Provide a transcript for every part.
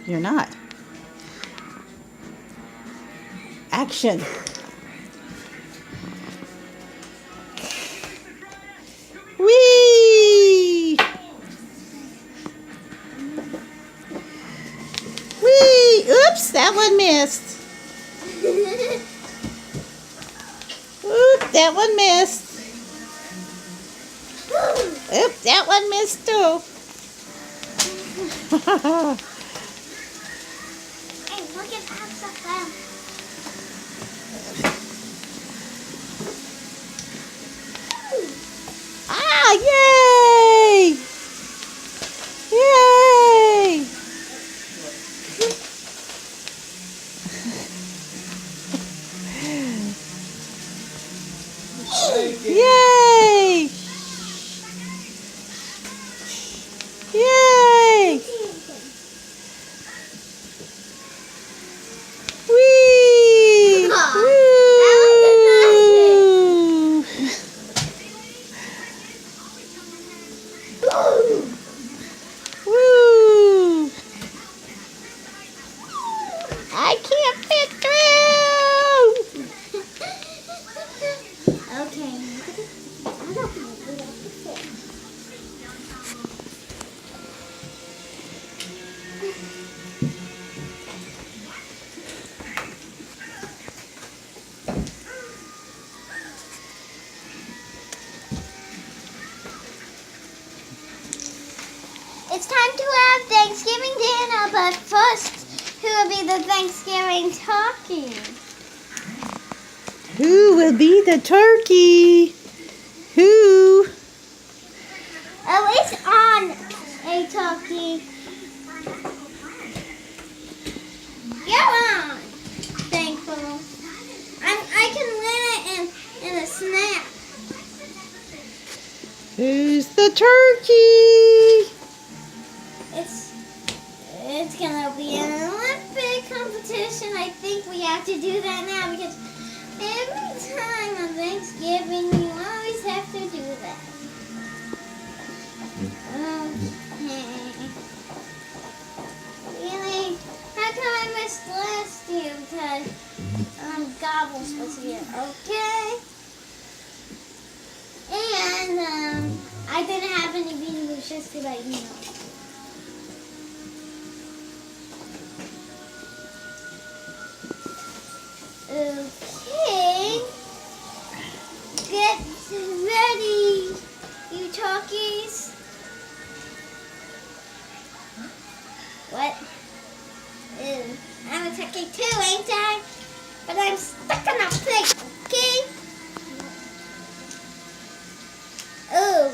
You're not. Action. Whee! Whee! Oops, that one missed. Oop, that one missed. Oop, that one missed too. Hey, look at that. Ah, yay! Yay! Yay! Yay! Whee! Aw, Woo! Woo! I can't fit through! Okay. I don't know. It's time to have Thanksgiving dinner, but first, who will be the Thanksgiving turkey? Who will be the turkey? Who? Oh, it's on a turkey. You're on. Thankful. I can win it in a snap. Who's the turkey? It's gonna be an Olympic competition. I think we have to do that now because every time on Thanksgiving you always have to do that. Okay. Really? How come I missed last year? Because Gobble's supposed to be it. Okay. And I didn't have any videos just to let you know. Okay. Get ready, you turkeys. What? Ew. I'm a turkey too, ain't I? But I'm stuck on a plate, okay? Oh,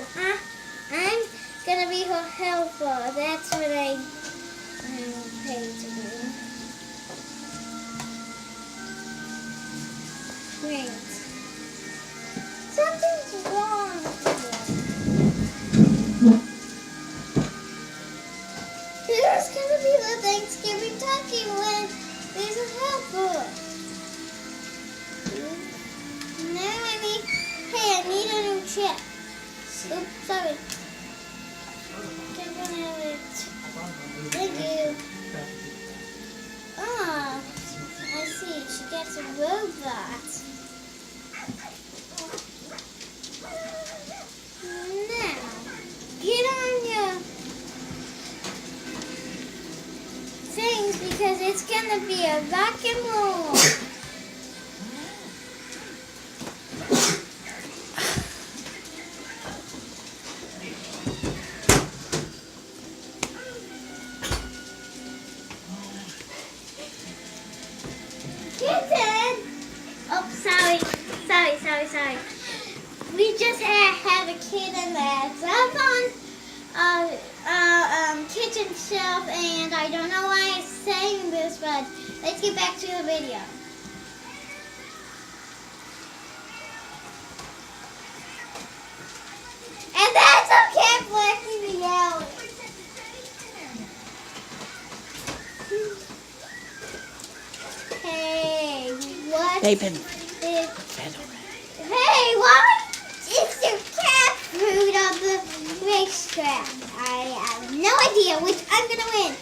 I'm gonna be her helper. That's what I'm paid to do. Great. Something's wrong here. Who's gonna be the Thanksgiving turkey when there's a helper? No, I need a new chip. Oops, sorry. Thank you. Ah, I see. She gets a robot. Now, get on your things because it's gonna be a rock and roll. Kitten! Oh, sorry. We just had a kitten that's up on kitchen shelf, and I don't know why I'm saying this, but let's get back to the video. And that's okay, Blackie the yellow. Hey, what? They've been is fed already. Hey, why is there cat food on the racetrack? I have no idea which I'm gonna win.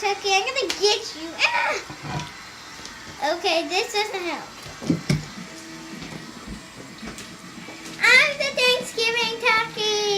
Chucky. I'm gonna get you. Ah! Okay, this doesn't help. I'm the Thanksgiving turkey.